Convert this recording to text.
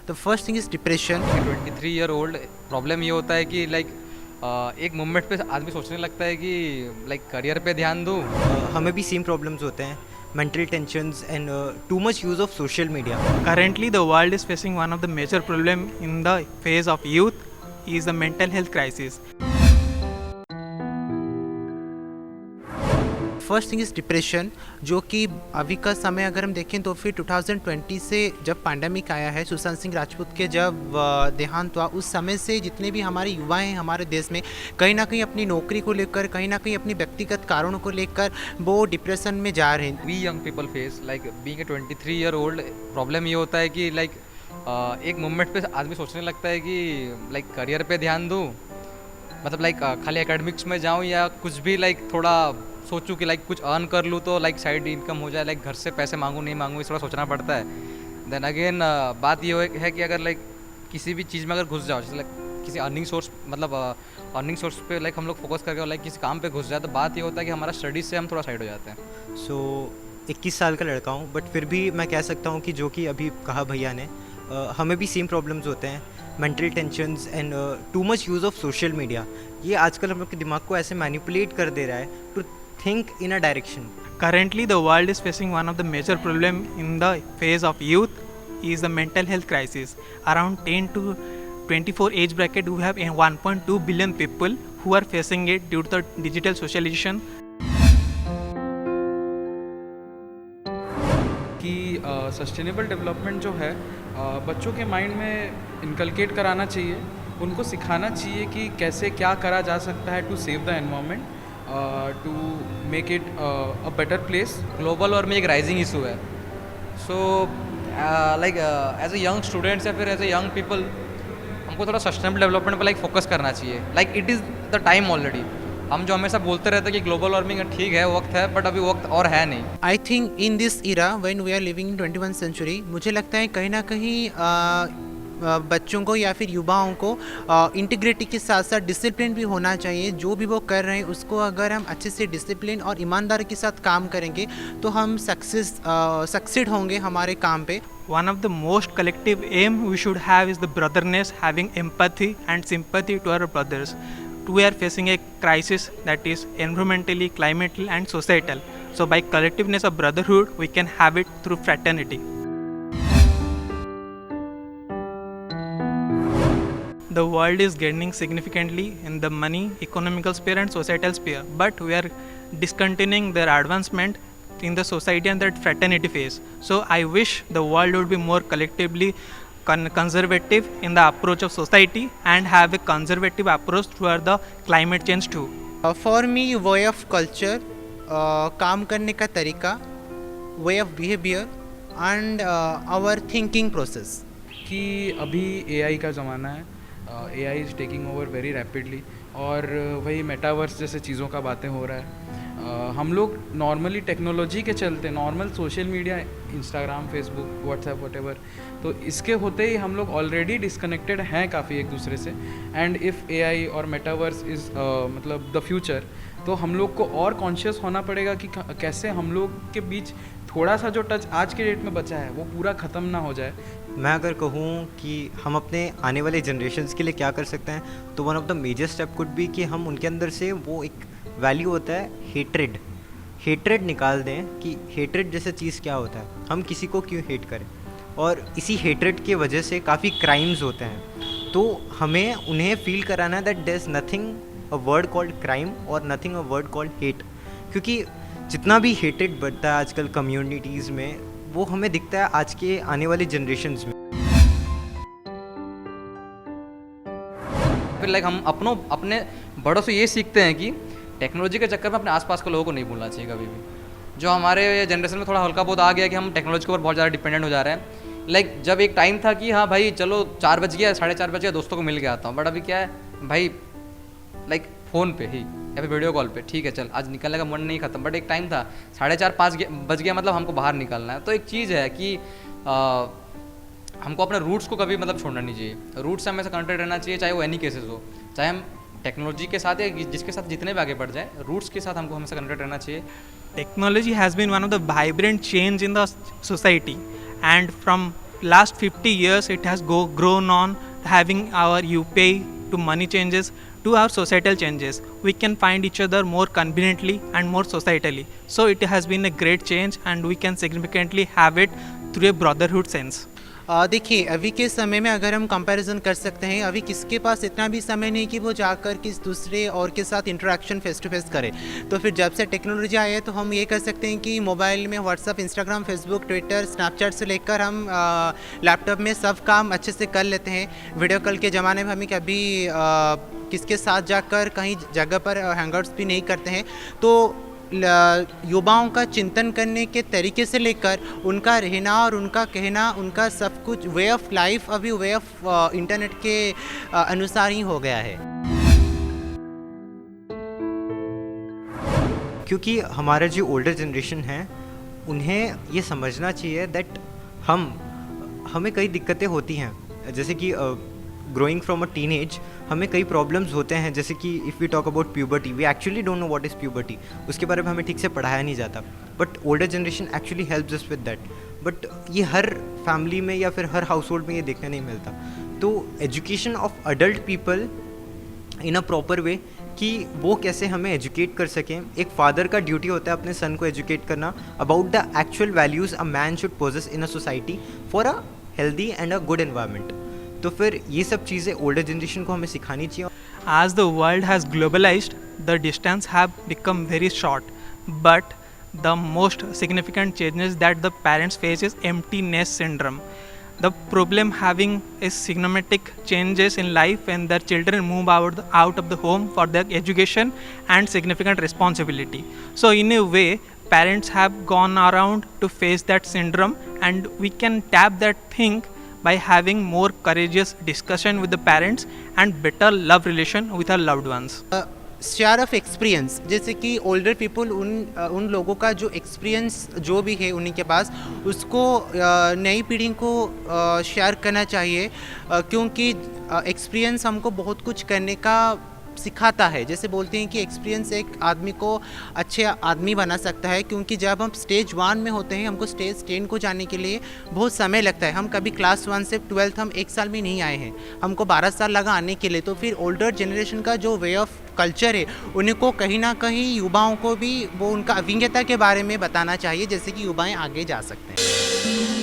The first thing is depression. 23 year old problem ये होता है कि एक मोमेंट पे आदमी सोचने लगता है कि करियर पे ध्यान दूँ। हमें भी सेम प्रॉब्लम्स होते हैं, mental tensions and too much use of social media. Currently, the world is facing one of the major problem in the phase of youth is the mental health crisis. First thing is depression, जो कि अभी का समय अगर हम देखें तो फिर 2020 से जब पैंडमिक आया है, सुशांत सिंह राजपूत के जब देहांत हुआ, उस समय से जितने भी हमारे युवा हैं हमारे देश में, कहीं ना कहीं अपनी नौकरी को लेकर, कहीं ना कहीं अपनी व्यक्तिगत कारणों को लेकर वो डिप्रेशन में जा रहे हैं। We young people face being a 23 year old problem ये होता है कि एक मोमेंट पे आदमी सोचने लगता है कि करियर पे ध्यान दूँ, मतलब खाली एकेडमिक्स में जाऊँ या कुछ भी थोड़ा सोचूं कि कुछ अर्न कर लूँ तो साइड इनकम हो जाए, घर से पैसे मांगूँ नहीं मांगूँ, इस थोड़ा सोचना पड़ता है। देन अगेन बात ये है कि अगर किसी भी चीज़ में अगर घुस जाओ, जैसे किसी अर्निंग सोर्स अर्निंग सोर्स पे हम लोग फोकस करके किसी काम पे घुस जाए, तो बात ये होता है कि हमारा स्टडीज़ से हम थोड़ा साइड हो जाते हैं। सो 21 साल का लड़का हूँ, बट फिर भी मैं कह सकता हूँ कि जो कि अभी कहा भैया ने, हमें भी सेम प्रॉब्लम्स होते हैं, mental tensions and too much use of social media. ये आजकल हम लोग के दिमाग को ऐसे मैनिपुलेट कर दे रहा है to think in a direction. Currently, the world is facing one of the major problem in the phase of youth is the mental health crisis. Around 10 to 24 age bracket, we have 1.2 billion people who are facing it due to the digital socialization. कि sustainable development जो है बच्चों के mind में inculcate कराना चाहिए, उनको सिखाना चाहिए कि कैसे क्या करा जा सकता है to save the environment, to make it a better place. Global warming एक राइजिंग इशू है, so as a young students या फिर एज ए यंग पीपल हमको थोड़ा सस्टेनेबल डेवलपमेंट पे फोकस करना चाहिए। It is the time already. हम जो हमेशा बोलते रहते हैं कि ग्लोबल वार्मिंग ठीक है, वक्त है, बट अभी वक्त और है नहीं। I think in this era when we are living in 21 century, मुझे लगता है कहीं ना कहीं बच्चों को या फिर युवाओं को इंटीग्रिटी के साथ साथ डिसिप्लिन भी होना चाहिए। जो भी वो कर रहे हैं उसको अगर हम अच्छे से डिसिप्लिन और ईमानदारी के साथ काम करेंगे तो हम सक्सीड होंगे हमारे काम पे। One of the most collective aim we should have is the brotherness, having empathy and sympathy to our brothers. We are facing a crisis that is environmentally, climately and societal. So by collectiveness of brotherhood, we can have it through fraternity. The world is gaining significantly in the money, economical sphere and societal sphere, but we are discontinuing their advancement in the society and that fraternity phase. So I wish the world would be more collectively conservative in the approach of society and have a conservative approach toward the climate change too. For me way of culture, काम करने का तरीका, way of behaviour and our thinking process. कि अभी AI का ज़माना है, AI is taking over very rapidly, और वही मेटावर्स जैसे चीज़ों का बातें हो रहा है। हम लोग नॉर्मली टेक्नोलॉजी के चलते normal social media, Instagram, Facebook, WhatsApp, whatever, तो इसके होते ही हम लोग ऑलरेडी डिस्कनेक्टेड हैं काफ़ी एक दूसरे से। एंड इफ़ एआई और मेटावर्स इज़ मतलब द फ्यूचर, तो हम लोग को और कॉन्शियस होना पड़ेगा कि कैसे हम लोग के बीच थोड़ा सा जो टच आज के डेट में बचा है वो पूरा ख़त्म ना हो जाए। मैं अगर कहूँ कि हम अपने आने वाले जनरेशन्स के लिए क्या कर सकते हैं, तो one of the major step could be कि हम उनके अंदर से वो एक वैल्यू होता है हेट्रेड निकाल दें कि हेट्रेड जैसा चीज़ क्या होता है, हम किसी को क्यों हेट करें, और इसी हेट्रेड के वजह से काफ़ी क्राइम्स होते हैं। तो हमें उन्हें फील कराना है that there is nothing a word called crime और nothing a word called hate, क्योंकि जितना भी हेटेड बढ़ता है आजकल कम्युनिटीज़ में, वो हमें दिखता है आज के आने वाली जनरेशन्स में। फिर हम अपने बड़ों से ये सीखते हैं कि टेक्नोलॉजी के चक्कर में अपने आसपास के लोगों को नहीं भूलना चाहिए कभी भी। जो हमारे जनरेशन में थोड़ा हल्का बहुत आ गया कि हम टेक्नोलॉजी के ऊपर बहुत ज़्यादा डिपेंडेंट हो जा रहे हैं। जब एक टाइम था कि हाँ भाई चलो 4 बज गया, 4:30 बज गया, दोस्तों को मिल के आता हूँ, बट अभी क्या है भाई फ़ोन पे ही या फिर वीडियो कॉल पे, ठीक है चल आज निकलने का मन नहीं खत्म। बट एक टाइम था 4:30-5 बज गया मतलब हमको बाहर निकलना है। तो एक चीज़ है कि हमको अपने रूट्स को कभी छोड़ना नहीं चाहिए। रूट्स से हमेशा कनेक्टेड रहना चाहिए, चाहे वो एनी केसेस हो, चाहे हम टेक्नोलॉजी के साथ या जिसके साथ जितने भी आगे बढ़ जाए, रूट्स के साथ हमको हमेशा कनेक्टेड रहना चाहिए। Technology has been one of the vibrant change in the society, and from last 50 years it has grown on having our UPI to money changes to our societal changes. We can find each other more conveniently and more societally. So it has been a great change and we can significantly have it through a brotherhood sense. देखिए अभी के समय में अगर हम comparison कर सकते हैं, अभी किसके पास इतना भी समय नहीं कि वो जाकर किस दूसरे और के साथ इंटरेक्शन फेस टू फेस करे। तो फिर जब से टेक्नोलॉजी आई है तो हम ये कर सकते हैं कि मोबाइल में WhatsApp, Instagram, Facebook, Twitter, Snapchat से लेकर हम लैपटॉप में सब काम अच्छे से कर लेते हैं। वीडियो कॉल के ज़माने में हमें कभी किसके साथ जाकर कहीं जगह पर हैंगआउट्स भी नहीं करते हैं। तो युवाओं का चिंतन करने के तरीके से लेकर उनका रहना और उनका कहना, उनका सब कुछ वे ऑफ लाइफ अभी वे ऑफ इंटरनेट के अनुसार ही हो गया है। क्योंकि हमारा जो ओल्डर जनरेशन है उन्हें ये समझना चाहिए दैट हमें कई दिक्कतें होती हैं, जैसे कि ग्रोइंग फ्रॉम अ टीनेज हमें कई प्रॉब्लम्स होते हैं, जैसे कि if we talk about puberty, we actually don't know what is puberty, उसके बारे में हमें ठीक से पढ़ाया नहीं जाता, but older generation actually helps us with that. But ये हर फैमिली में या फिर हर हाउस होल्ड में ये देखने नहीं मिलता। तो education of adult people in a proper way कि वो कैसे हमें एजुकेट कर सकें। एक फादर का ड्यूटी होता है अपने सन को एजुकेट करना about the actual values a man should possess in a society for a healthy and a good environment. तो फिर ये सब चीज़ें ओल्डर जनरेशन को हमें सिखानी चाहिए। As the world has globalized, the distance have become very short, but the most significant changes that the parents face is emptiness syndrome. The problem having is cinematic changes in life when their children move out of the home for their education and significant responsibility. So in a way, parents have gone around to face that syndrome, and we can tap that thing by having more courageous discussion with the parents and better love relation with our loved ones. Share of experience, जैसे कि older people उन लोगों का जो experience जो भी है उन्हीं के पास, उसको नई पीढ़ी को शेयर करना चाहिए, क्योंकि एक्सपीरियंस हमको बहुत कुछ करने का सिखाता है। जैसे बोलते हैं कि एक्सपीरियंस एक आदमी को अच्छे आदमी बना सकता है, क्योंकि जब हम स्टेज 1 में होते हैं हमको स्टेज 10 को जाने के लिए बहुत समय लगता है। हम कभी क्लास 1 से 12th हम 1 साल में नहीं आए हैं, हमको 12 साल लगा आने के लिए। तो फिर ओल्डर जनरेशन का जो वे ऑफ कल्चर है उन्हें को कहीं ना कहीं युवाओं को भी वो उनका अभिज्ञता के बारे में बताना चाहिए, जैसे कि युवाएँ आगे जा सकते हैं।